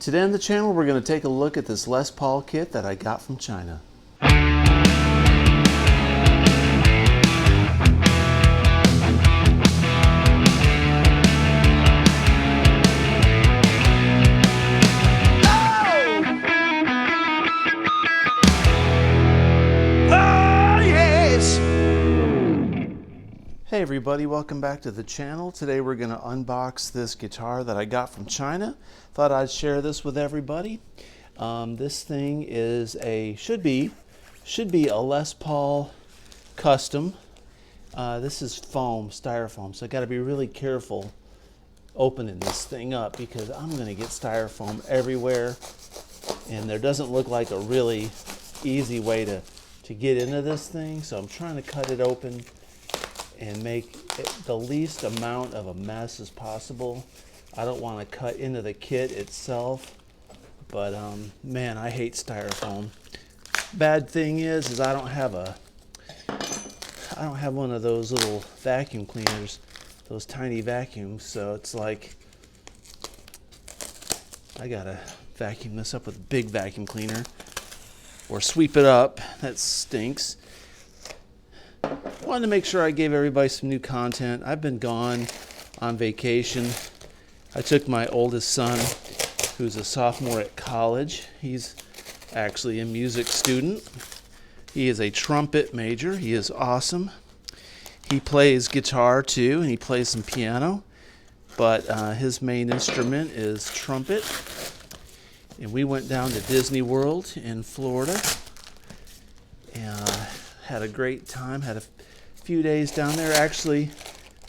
Today on the channel we're going to take a look at this Les Paul kit that I got from China. Hey everybody, welcome back to the channel. Today we're going to unbox this guitar that I got from China. Thought I'd share this with everybody. This thing is should be a Les Paul custom. This is foam, styrofoam, so I got to be really careful opening this thing up because I'm going to get styrofoam everywhere, and there doesn't look like a really easy way to get into this thing, so I'm trying to cut it open and make it the least amount of a mess as possible. I don't want to cut into the kit itself, but man, I hate styrofoam. Bad thing is I don't have one of those little vacuum cleaners, those tiny vacuums, so it's like I gotta vacuum this up with a big vacuum cleaner or sweep it up. That stinks. Wanted to make sure I gave everybody some new content. I've been gone on vacation. I took my oldest son, who's a sophomore at college. He's actually a music student. He is a trumpet major. He is awesome. He plays guitar too, and he plays some piano, but his main instrument is trumpet. And we went down to Disney World in Florida and had a great time. Had a few days down there. Actually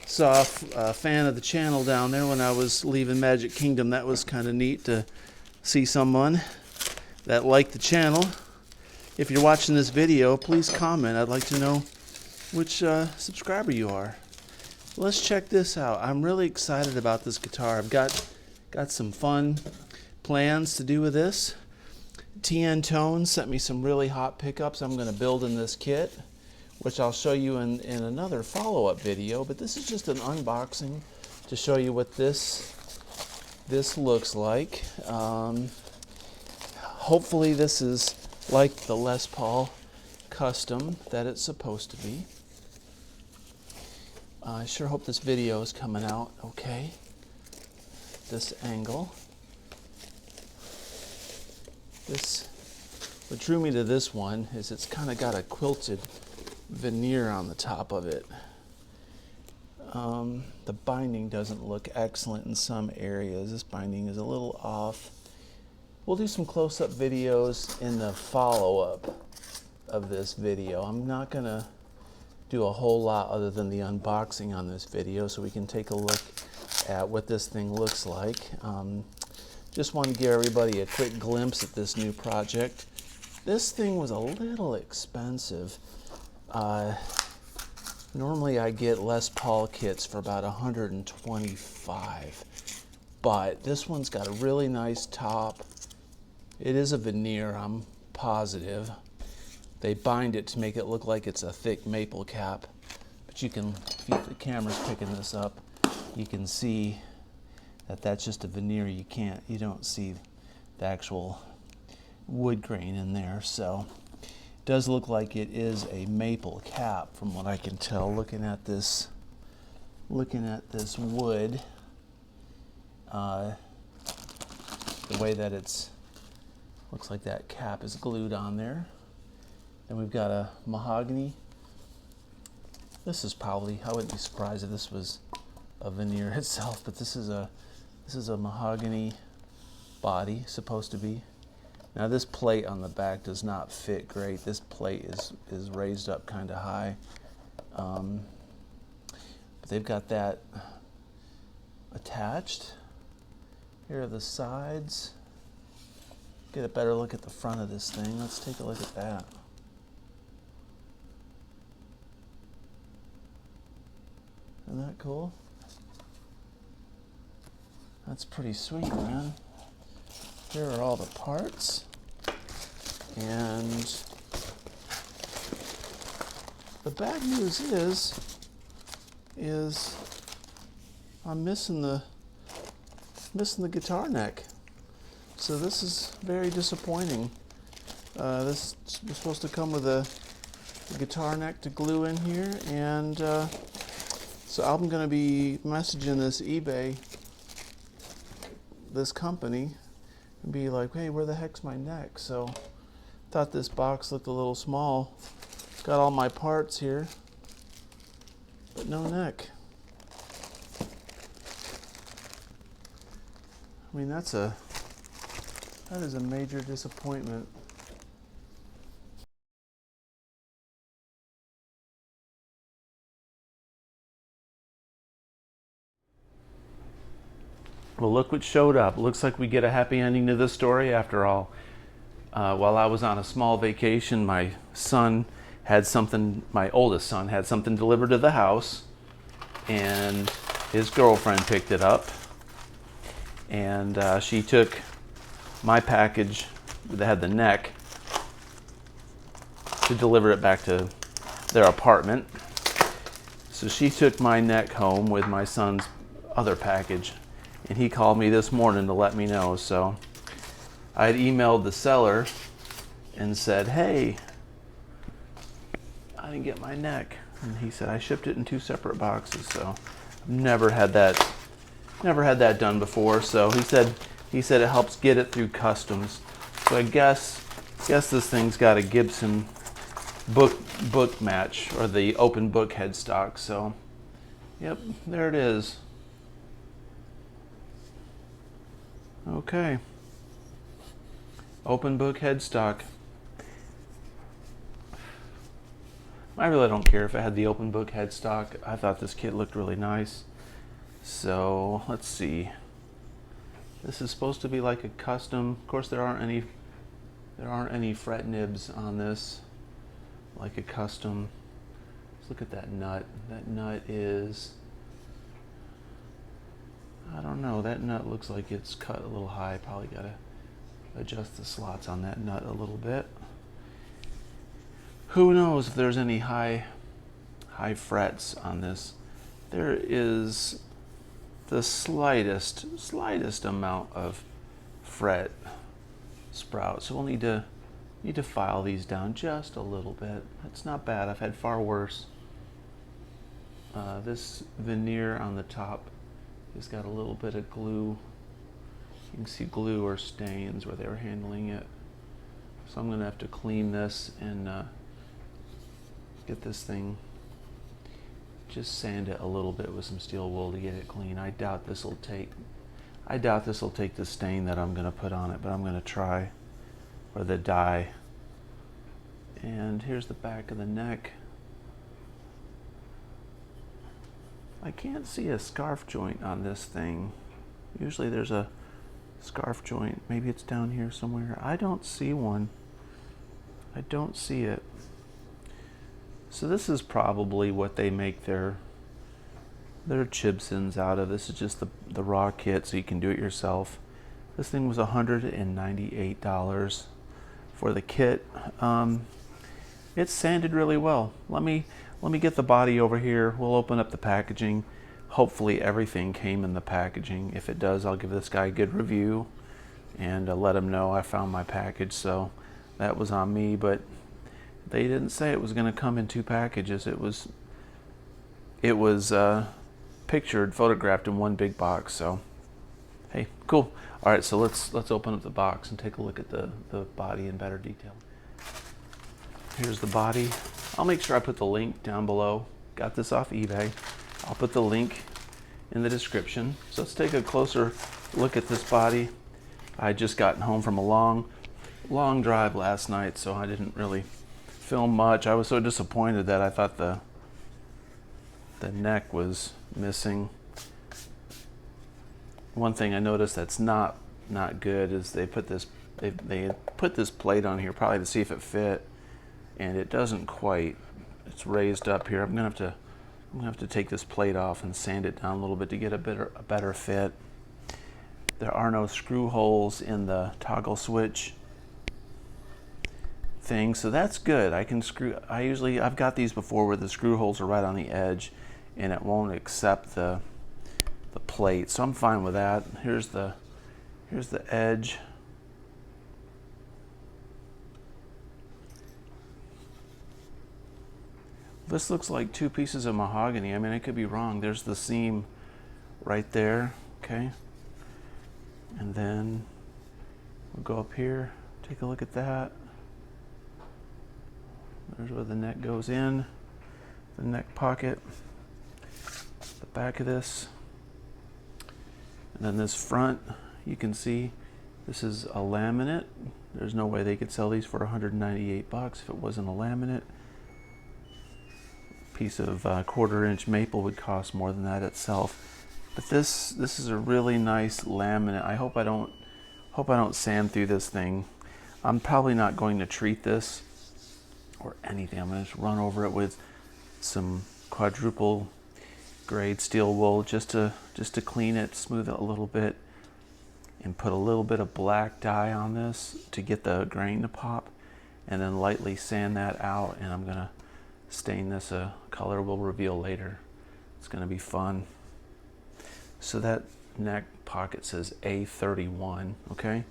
saw a fan of the channel down there when I was leaving Magic Kingdom. That was kind of neat to see someone that liked the channel. If you're watching this video, please comment. I'd like to know which subscriber you are. Let's check this out. I'm really excited about this guitar. I've got some fun plans to do with this. TN Tone sent me some really hot pickups I'm going to build in this kit, which I'll show you in another follow-up video, but this is just an unboxing to show you what this looks like. Hopefully this is like the Les Paul custom that it's supposed to be. I sure hope this video is coming out okay. This angle. What drew me to this one is it's kind of got a quilted veneer on the top of it. The binding doesn't look excellent in some areas. This binding is a little off. We'll do some close-up videos in the follow-up of this video. I'm not going to do a whole lot other than the unboxing on this video, so we can take a look at what this thing looks like. Just want to give everybody a quick glimpse at this new project. This thing was a little expensive. Normally I get Les Paul kits for about $125, but this one's got a really nice top. It is a veneer, I'm positive. They bind it to make it look like it's a thick maple cap, but you can, if the camera's picking this up, you can see that that's just a veneer. You don't see the actual wood grain in there, so it does look like it is a maple cap from what I can tell looking at this wood, the way that looks like that cap is glued on there. Then we've got a mahogany. This is probably, I wouldn't be surprised if this was a veneer itself, but this is a mahogany body, supposed to be. Now this plate on the back does not fit great. This plate is raised up kind of high. But they've got that attached. Here are the sides. Get a better look at the front of this thing. Let's take a look at that. Isn't that cool? That's pretty sweet, man. Here are all the parts, and the bad news is I'm missing the guitar neck. So this is very disappointing. This was supposed to come with a guitar neck to glue in here, and so I'm going to be messaging this eBay, this company, and be like, hey, where the heck's my neck? So thought this box looked a little small. Got all my parts here, but no neck. I mean, that is a major disappointment. Well, look what showed up. Looks like we get a happy ending to this story after all. While I was on a small vacation, my oldest son had something delivered to the house, and his girlfriend picked it up, and she took my package that had the neck to deliver it back to their apartment. So she took my neck home with my son's other package, and he called me this morning to let me know. So I had emailed the seller and said, hey, I didn't get my neck. And he said, I shipped it in 2 separate boxes. So I've never had that done before. So he said it helps get it through customs. So I guess this thing's got a Gibson book match, or the open book headstock. So yep, there it is. Okay. Open book headstock. I really don't care if it had the open book headstock. I thought this kit looked really nice. So let's see. This is supposed to be like a custom. Of course, there aren't any fret nibs on this, like a custom. Let's look at that nut. That nut is, I don't know. That nut looks like it's cut a little high. Probably gotta adjust the slots on that nut a little bit. Who knows if there's any high frets on this. There is the slightest amount of fret sprout, so we'll need to file these down just a little bit. That's not bad. I've had far worse. This veneer on the top has got a little bit of glue. You can see glue or stains where they were handling it. So I'm gonna have to clean this and get this thing, just sand it a little bit with some steel wool to get it clean. I doubt this will take the stain that I'm gonna put on it, but I'm gonna try, or the dye. And here's the back of the neck. I can't see a scarf joint on this thing. Usually there's a scarf joint. Maybe it's down here somewhere. I don't see one. I don't see it. So this is probably what they make their Chibsons out of. This is just the raw kit, so you can do it yourself. This thing was $198 for the kit. It's sanded really well. Let me get the body over here. We'll open up the packaging. Hopefully everything came in the packaging. If it does, I'll give this guy a good review and let him know I found my package. So that was on me, but they didn't say it was going to come in 2 packages. It was photographed in one big box. So hey, cool. All right, so let's open up the box and take a look at the body in better detail. Here's the body. I'll make sure I put the link down below. Got this off eBay. I'll put the link in the description. So let's take a closer look at this body. I just gotten home from a long drive last night, so I didn't really film much. I was so disappointed that I thought the neck was missing. One thing I noticed that's not good is they put this plate on here probably to see if it fit, and it doesn't quite. It's raised up here. I'm gonna have to take this plate off and sand it down a little bit to get a better fit. There are no screw holes in the toggle switch thing, so that's good. I can screw. I've got these before where the screw holes are right on the edge, and it won't accept the plate. So I'm fine with that. Here's the edge This looks like two pieces of mahogany. I mean, I could be wrong. There's the seam right there, okay? And then we'll go up here, take a look at that. There's where the neck goes in, the neck pocket, the back of this. And then this front, you can see this is a laminate. There's no way they could sell these for 198 bucks if it wasn't a laminate. Piece of 1/4 inch maple would cost more than that itself. But this is a really nice laminate. I hope I don't sand through this thing. I'm probably not going to treat this or anything. I'm going to just run over it with some quadruple grade steel wool just to clean it, smooth it a little bit, and put a little bit of black dye on this to get the grain to pop, and then lightly sand that out. And I'm going to stain this a color we'll reveal later. It's going to be fun. So that neck pocket says A31, okay?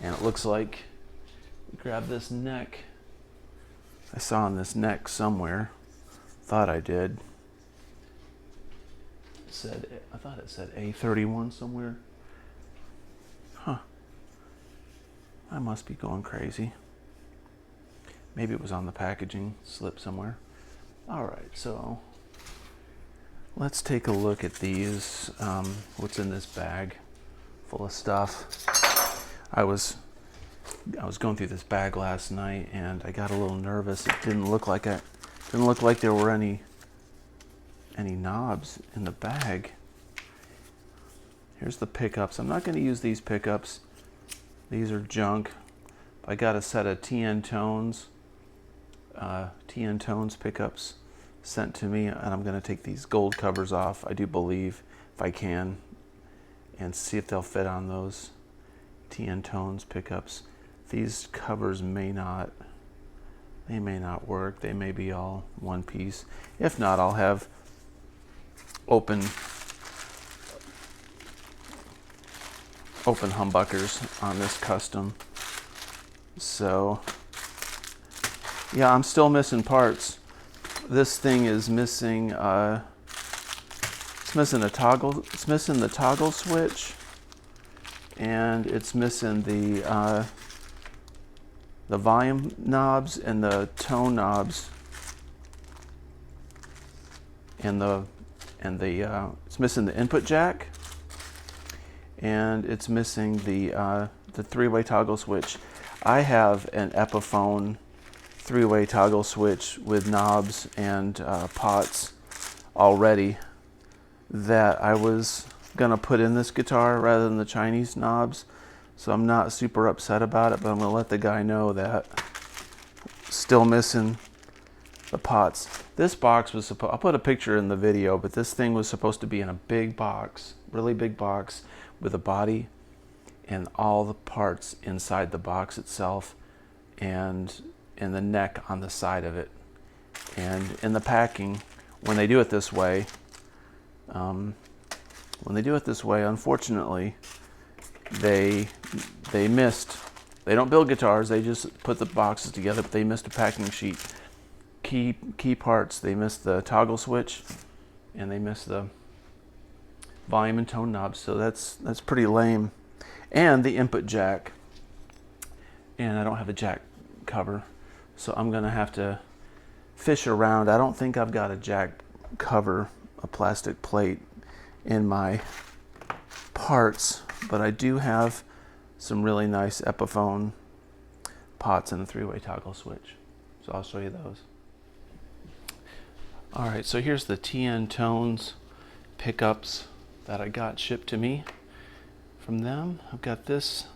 And it looks like, grab this neck. I saw on this neck somewhere, thought I did. I thought it said A31 somewhere. Huh. I must be going crazy. Maybe it was on the packaging, slipped somewhere. All right, so let's take a look at these. What's in this bag full of stuff? I was going through this bag last night and I got a little nervous. It didn't look like there were any knobs in the bag. Here's the pickups. I'm not going to use these pickups. These are junk. I got a set of TN Tones pickups sent to me, and I'm going to take these gold covers off, I do believe, if I can, and see if they'll fit on those TN Tones pickups. These covers may not work. They may be all one piece. If not, I'll have open humbuckers on this custom. So yeah, I'm still missing parts. This thing is missing it's missing a toggle, it's missing the toggle switch, and it's missing the volume knobs and the tone knobs, and it's missing the input jack, and it's missing the 3-way toggle switch. I have an Epiphone 3-way toggle switch with knobs and pots already that I was gonna put in this guitar rather than the Chinese knobs, so I'm not super upset about it, but I'm gonna let the guy know that still missing the pots. This box was supposed, I'll put a picture in the video, but this thing was supposed to be in a big box, really big box, with a body and all the parts inside the box itself, and the neck on the side of it. And in the packing, when they do it this way, unfortunately, they missed. They don't build guitars, they just put the boxes together, but they missed a packing sheet. Key parts, they missed the toggle switch, and they missed the volume and tone knobs, so that's pretty lame. And the input jack, and I don't have a jack cover, so I'm gonna have to fish around. I don't think I've got a jack cover, a plastic plate in my parts, but I do have some really nice Epiphone pots and a 3-way toggle switch, so I'll show you those. All right, so here's the TN Tones pickups that I got shipped to me from them. I've got this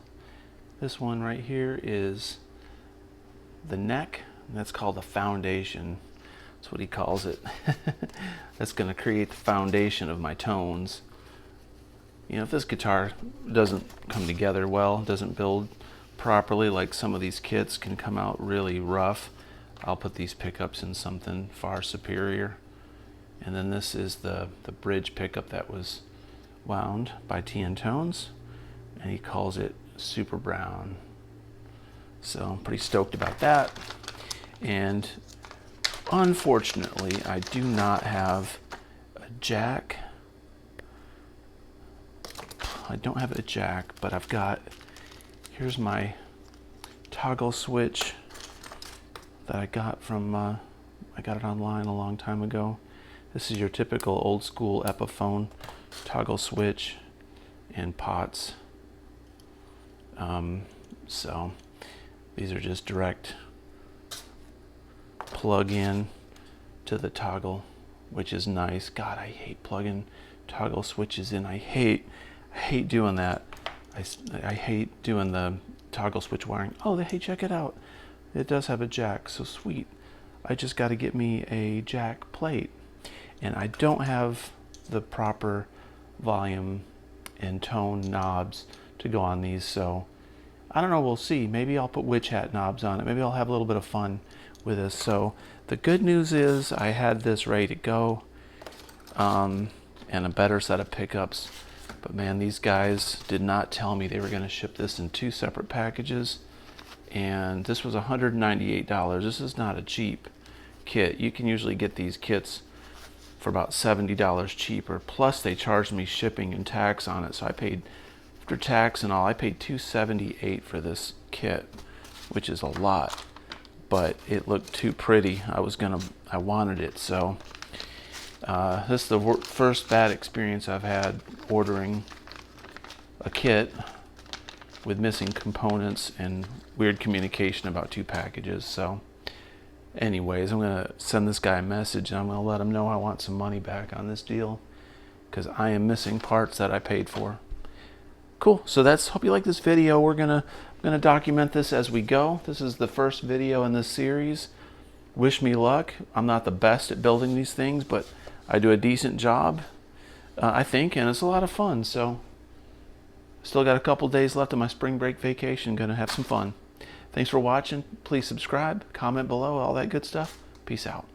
one right here is the neck, and that's called the foundation. That's what he calls it. That's going to create the foundation of my tones. You know, if this guitar doesn't come together well, doesn't build properly, like some of these kits can come out really rough, I'll put these pickups in something far superior. And then this is the bridge pickup that was wound by TN Tones, and he calls it Super Brown. So I'm pretty stoked about that. And Unfortunately, I do not have a jack. I don't have a jack, but I've got, here's my toggle switch that I got from, I got it online a long time ago. This is your typical old school Epiphone toggle switch and pots. So these are just direct plug in to the toggle, which is nice. God, I hate plugging toggle switches in. I hate doing that. I hate doing the toggle switch wiring. Oh, hey, check it out. It does have a jack, so sweet. I just got to get me a jack plate. And I don't have the proper volume and tone knobs to go on these, so I don't know, we'll see. Maybe I'll put witch hat knobs on it. Maybe I'll have a little bit of fun with this. So the good news is I had this ready to go, and a better set of pickups. But man, these guys did not tell me they were going to ship this in 2 separate packages. And this was $198. This is not a cheap kit. You can usually get these kits for about $70 cheaper. Plus they charged me shipping and tax on it. So I paid, after tax and all, I paid $278 for this kit, which is a lot. But it looked too pretty. I wanted it. So this is the first bad experience I've had ordering a kit with missing components and weird communication about 2 packages. So anyways, I'm gonna send this guy a message and I'm gonna let him know I want some money back on this deal because I am missing parts that I paid for. Cool. So hope you like this video. I'm gonna document this as we go. This is the first video in this series. Wish me luck. I'm not the best at building these things, but I do a decent job, I think, and it's a lot of fun. So still got a couple days left of my spring break vacation. Gonna have some fun. Thanks for watching. Please subscribe, comment below, all that good stuff. Peace out.